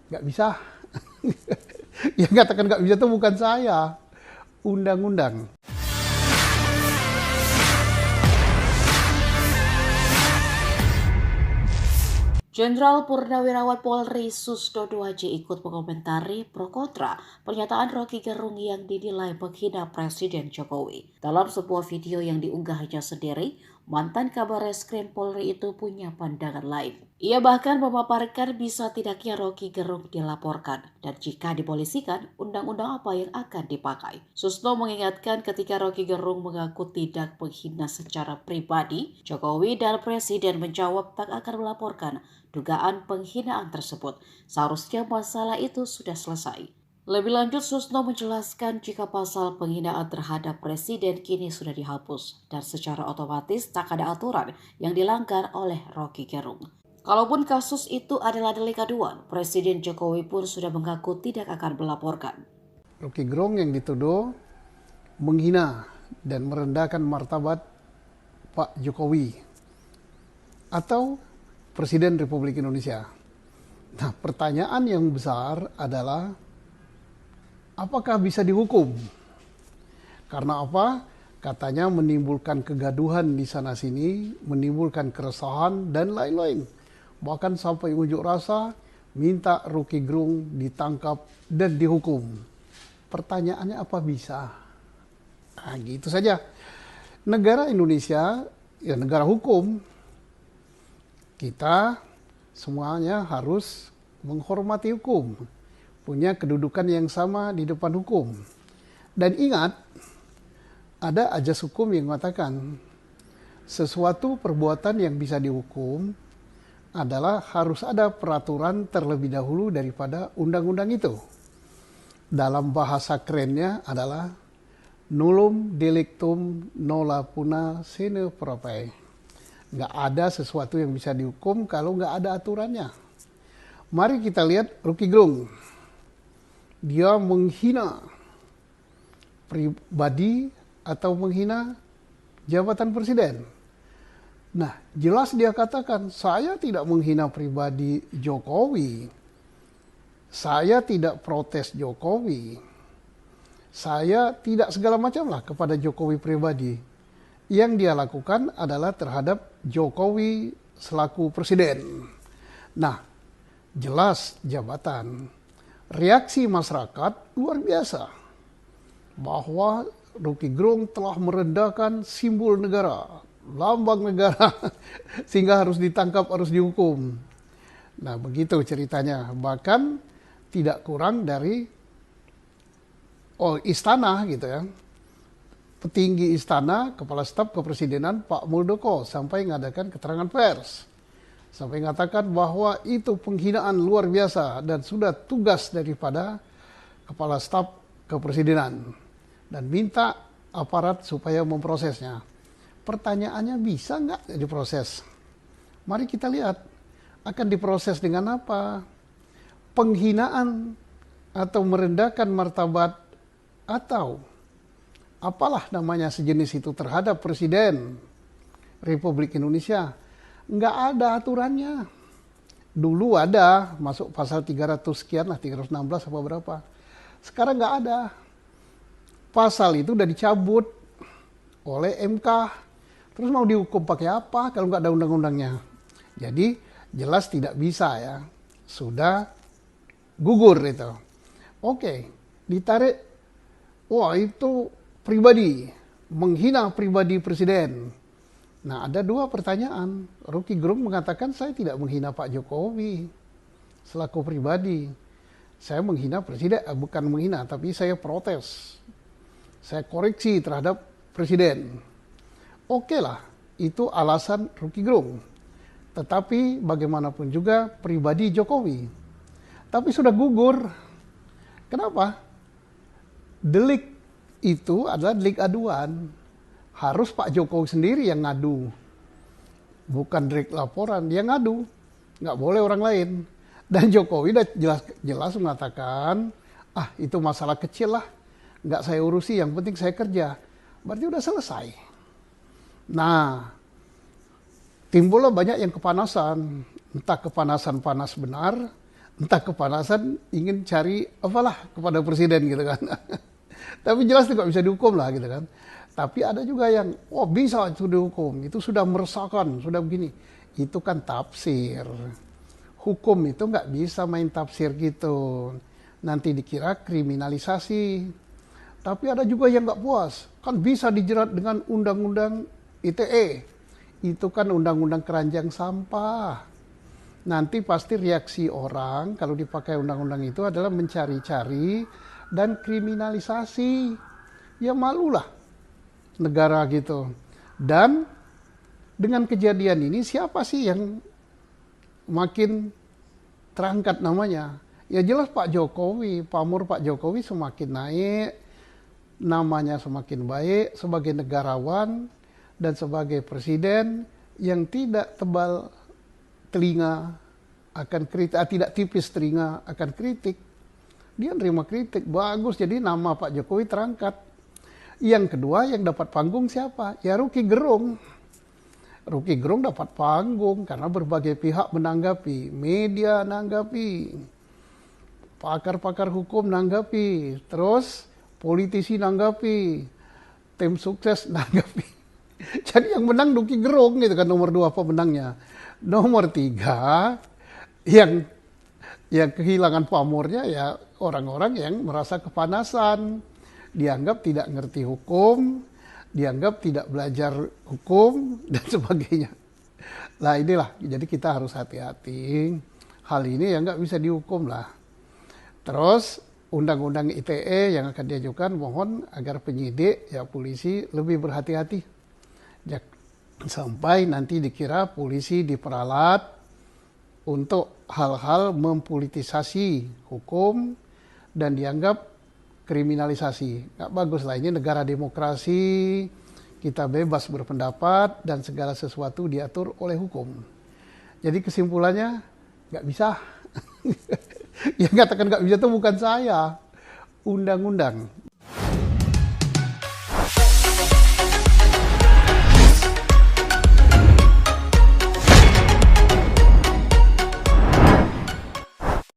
Nggak bisa. Yang katakan nggak bisa itu bukan saya, undang-undang. Jenderal Purnawirawan Polri Susdodo Haji ikut mengomentari pro kontra pernyataan Rocky Gerung yang dinilai menghina Presiden Jokowi. Dalam sebuah video yang diunggahnya sendiri, mantan Kabar Reskrim Polri itu punya pandangan lain. Ia bahkan memaparkan bisa tidaknya Rocky Gerung dilaporkan dan jika dipolisikan, undang-undang apa yang akan dipakai. Susno mengingatkan ketika Rocky Gerung mengaku tidak menghina secara pribadi, Jokowi dan Presiden menjawab tak akan melaporkan dugaan penghinaan tersebut. Seharusnya masalah itu sudah selesai. Lebih lanjut, Susno menjelaskan jika pasal penghinaan terhadap presiden kini sudah dihapus dan secara otomatis tak ada aturan yang dilanggar oleh Rocky Gerung. Kalaupun kasus itu adalah delik aduan, Presiden Jokowi pun sudah mengaku tidak akan melaporkan. Rocky Gerung yang dituduh menghina dan merendahkan martabat Pak Jokowi atau Presiden Republik Indonesia. Nah, pertanyaan yang besar adalah apakah bisa dihukum? Karena apa? Katanya menimbulkan kegaduhan di sana sini, menimbulkan keresahan dan lain-lain. Bahkan sampai unjuk rasa minta Rocky Gerung ditangkap dan dihukum. Pertanyaannya apa bisa? Nah, gitu saja. Negara Indonesia ya negara hukum. Kita semuanya harus menghormati hukum, punya kedudukan yang sama di depan hukum. Dan ingat, ada ajas hukum yang mengatakan sesuatu perbuatan yang bisa dihukum adalah harus ada peraturan terlebih dahulu daripada undang-undang itu. Dalam bahasa kerennya adalah nullum delictum nola puna sine prope. Nggak ada sesuatu yang bisa dihukum kalau nggak ada aturannya. Mari kita lihat Rocky Gerung. Dia menghina pribadi atau menghina jabatan presiden. Nah, jelas dia katakan, saya tidak menghina pribadi Jokowi. Saya tidak protes Jokowi. Saya tidak segala macam lah kepada Jokowi pribadi. Yang dia lakukan adalah terhadap Jokowi selaku presiden. Nah, jelas jabatan. Reaksi masyarakat luar biasa. Bahwa Rocky Gerung telah merendahkan simbol negara, lambang negara, sehingga harus ditangkap, harus dihukum. Nah, begitu ceritanya. Bahkan tidak kurang dari istana gitu ya. Petinggi istana, kepala staf kepresidenan Pak Muldoko sampai mengadakan keterangan pers. Sampai mengatakan bahwa itu penghinaan luar biasa dan sudah tugas daripada kepala staf kepresidenan. Dan minta aparat supaya memprosesnya. Pertanyaannya bisa nggak diproses? Mari kita lihat. Akan diproses dengan apa? Penghinaan atau merendahkan martabat atau apalah namanya sejenis itu terhadap Presiden Republik Indonesia. Nggak ada aturannya. Dulu ada, masuk pasal 300 sekian lah, 316 apa berapa. Sekarang nggak ada. Pasal itu udah dicabut oleh MK. Terus mau dihukum pakai apa kalau nggak ada undang-undangnya? Jadi jelas tidak bisa ya. Sudah gugur itu. Oke, ditarik. Wah, itu pribadi, menghina pribadi presiden. Nah, ada dua pertanyaan. Rocky Gerung mengatakan saya tidak menghina Pak Jokowi selaku pribadi. Saya menghina presiden, bukan menghina, tapi saya protes. Saya koreksi terhadap presiden. Oke lah, itu alasan Rocky Gerung. Tetapi bagaimanapun juga pribadi Jokowi. Tapi sudah gugur. Kenapa? Delik itu adalah delik aduan. Harus Pak Jokowi sendiri yang ngadu. Bukan delik laporan, dia ngadu. Nggak boleh orang lain. Dan Jokowi udah jelas mengatakan, itu masalah kecil lah. Nggak saya urusi, yang penting saya kerja. Berarti udah selesai. Nah, timbullah banyak yang kepanasan. Entah kepanasan panas benar, entah kepanasan ingin cari apalah kepada presiden gitu kan. Tapi jelas itu nggak bisa dihukum lah gitu kan. Tapi ada juga yang, oh bisa itu dihukum, itu sudah meresahkan, sudah begini. Itu kan tafsir. Hukum itu nggak bisa main tafsir gitu. Nanti dikira kriminalisasi. Tapi ada juga yang nggak puas. Kan bisa dijerat dengan undang-undang ITE. Itu kan undang-undang keranjang sampah. Nanti pasti reaksi orang kalau dipakai undang-undang itu adalah mencari-cari dan kriminalisasi. Ya malulah negara gitu. Dan dengan kejadian ini siapa sih yang makin terangkat namanya? Ya jelas Pak Jokowi, pamor Pak Jokowi semakin naik, namanya semakin baik sebagai negarawan dan sebagai presiden yang tidak tebal telinga akan kritik, tidak tipis telinga akan kritik. Dia nerima kritik, bagus, jadi nama Pak Jokowi terangkat. Yang kedua yang dapat panggung siapa? Ya Rocky Gerung. Rocky Gerung dapat panggung karena berbagai pihak menanggapi, media menanggapi, pakar-pakar hukum menanggapi, terus politisi menanggapi, tim sukses menanggapi. Jadi yang menang Rocky Gerung gitu kan, nomor 2 pemenangnya. Nomor 3 yang kehilangan pamornya ya orang-orang yang merasa kepanasan, dianggap tidak ngerti hukum, dianggap tidak belajar hukum dan sebagainya. Nah inilah, jadi kita harus hati-hati. Hal ini ya nggak bisa dihukum lah. Terus undang-undang ITE yang akan diajukan mohon agar penyidik ya polisi lebih berhati-hati. Sampai nanti dikira polisi diperalat untuk hal-hal mempolitisasi hukum dan dianggap kriminalisasi. Nggak bagus lah, ini negara demokrasi, kita bebas berpendapat dan segala sesuatu diatur oleh hukum. Jadi kesimpulannya nggak bisa. Yang katakan nggak bisa itu bukan saya, undang-undang.